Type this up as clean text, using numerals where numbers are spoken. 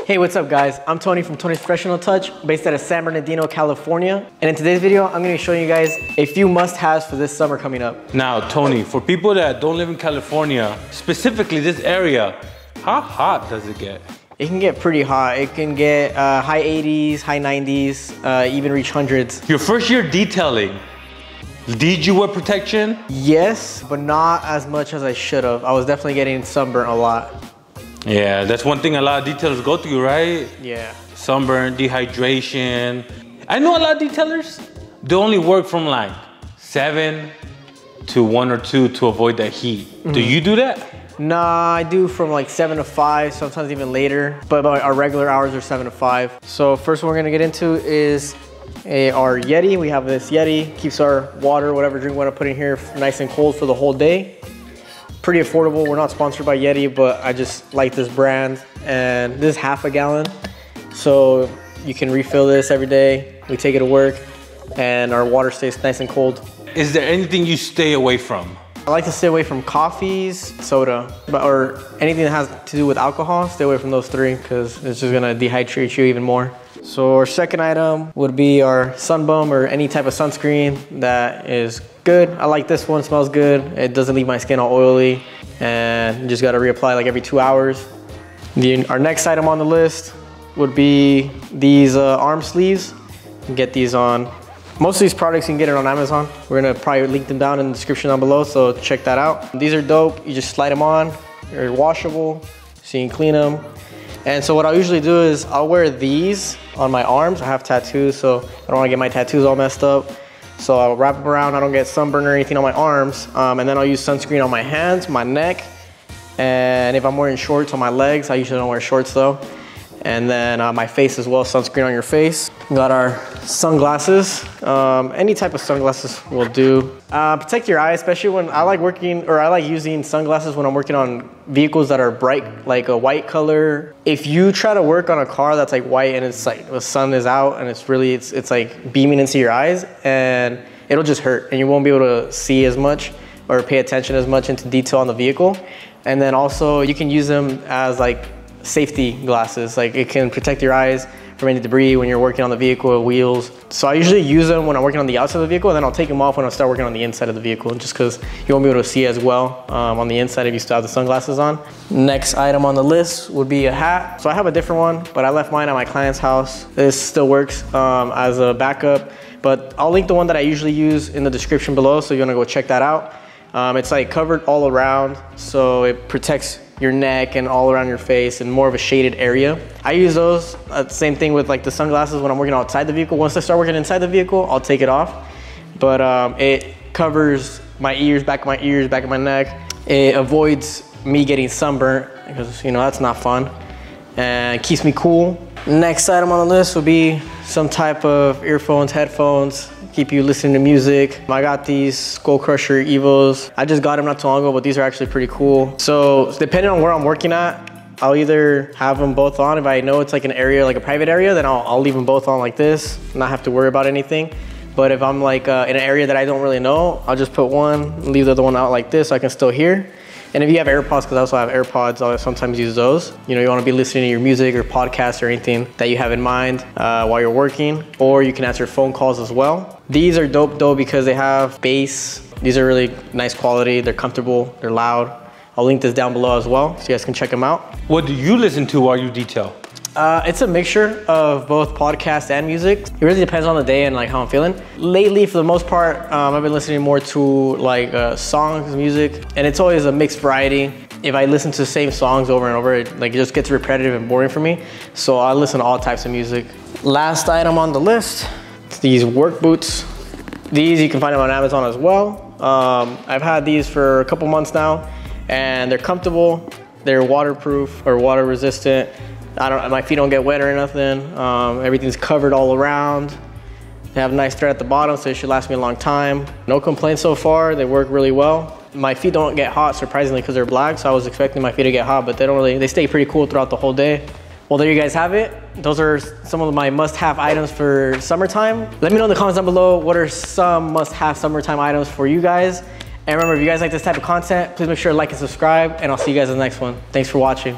Hey, what's up guys? I'm Tony from Tony's Professional Touch, based out of San Bernardino, California. And in today's video, I'm gonna be showing you guys a few must-haves for this summer coming up. Now, Tony, for people that don't live in California, specifically this area, how hot does it get? It can get pretty hot. It can get high 80s, high 90s, even reach hundreds. Your first year detailing, did you wear protection? Yes, but not as much as I should have. I was definitely getting sunburnt a lot. Yeah, that's one thing a lot of detailers go through, right? Yeah. Sunburn, dehydration. I know a lot of detailers, they only work from like 7 to 1 or 2 to avoid that heat. Mm-hmm. Do you do that? Nah, I do from like 7 to 5, sometimes even later. But our regular hours are 7 to 5. So first one we're gonna get into is our Yeti. We have this Yeti, keeps our water, whatever drink we wanna put in here, nice and cold for the whole day. Pretty affordable. We're not sponsored by Yeti, but I just like this brand. And this is half a gallon. So you can refill this every day. We take it to work and our water stays nice and cold. Is there anything you stay away from? I like to stay away from coffees, soda, or anything that has to do with alcohol. Stay away from those 3 because it's just gonna dehydrate you even more. So our second item would be our Sunbum or any type of sunscreen that is good. I like this one, smells good. It doesn't leave my skin all oily, and you just gotta reapply like every 2 hours. Our next item on the list would be these arm sleeves. You can get these on. Most of these products you can get it on Amazon. We're gonna probably link them down in the description down below, so check that out. These are dope. You just slide them on. They're washable, so you can clean them. And so what I'll usually do is I'll wear these on my arms. I have tattoos, so I don't wanna get my tattoos all messed up. So I'll wrap them around. I don't get sunburn or anything on my arms. And then I'll use sunscreen on my hands, my neck. And if I'm wearing shorts on my legs, I usually don't wear shorts though. And then my face as well, sunscreen on your face. We got our sunglasses. Any type of sunglasses will do. Protect your eyes, especially when I like using sunglasses when I'm working on vehicles that are bright, like a white color. If you try to work on a car that's like white and it's like the sun is out and it's like beaming into your eyes, and it'll just hurt and you won't be able to see as much or pay attention as much into detail on the vehicle. And then also you can use them as like safety glasses. Like it can protect your eyes from any debris when you're working on the vehicle or wheels. So I usually use them when I'm working on the outside of the vehicle, and then I'll take them off when I start working on the inside of the vehicle, just because you won't be able to see as well on the inside if you still have the sunglasses on. Next item on the list would be a hat. So I have a different one, but I left mine at my client's house. This still works as a backup, but I'll link the one that I usually use in the description below, so you wanna go check that out. It's like covered all around, so it protects your neck and all around your face and more of a shaded area. I use those, same thing with like the sunglasses when I'm working outside the vehicle. Once I start working inside the vehicle, I'll take it off. But it covers my ears, back of my neck. It avoids me getting sunburnt because, you know, that's not fun. And it keeps me cool. Next item on the list would be some type of earphones, headphones, keep you listening to music. I got these Skull Crusher Evos. I just got them not too long ago, but these are actually pretty cool. So depending on where I'm working at, I'll either have them both on. If I know it's like an area, like a private area, then I'll leave them both on like this, not have to worry about anything. But if I'm like in an area that I don't really know, I'll just put one, leave the other one out like this so I can still hear. And if you have AirPods, because I also have AirPods, I'll sometimes use those. You know, you want to be listening to your music or podcast or anything that you have in mind while you're working, or you can answer phone calls as well. These are dope though because they have bass. These are really nice quality. They're comfortable, they're loud. I'll link this down below as well so you guys can check them out. What do you listen to while you detail? It's a mixture of both podcast and music. It really depends on the day and like how I'm feeling. Lately, for the most part, I've been listening more to like songs, music, and it's always a mixed variety. If I listen to the same songs over and over, it just gets repetitive and boring for me. So I listen to all types of music. Last item on the list, these work boots. These you can find them on Amazon as well. I've had these for a couple months now, and they're comfortable. They're waterproof or water resistant. My feet don't get wet or nothing. Everything's covered all around. They have a nice thread at the bottom, so it should last me a long time. No complaints so far. They work really well. My feet don't get hot, surprisingly, because they're black, so I was expecting my feet to get hot, but they stay pretty cool throughout the whole day. Well, there you guys have it. Those are some of my must-have items for summertime. Let me know in the comments down below what are some must-have summertime items for you guys. And remember, if you guys like this type of content, please make sure to like and subscribe, and I'll see you guys in the next one. Thanks for watching.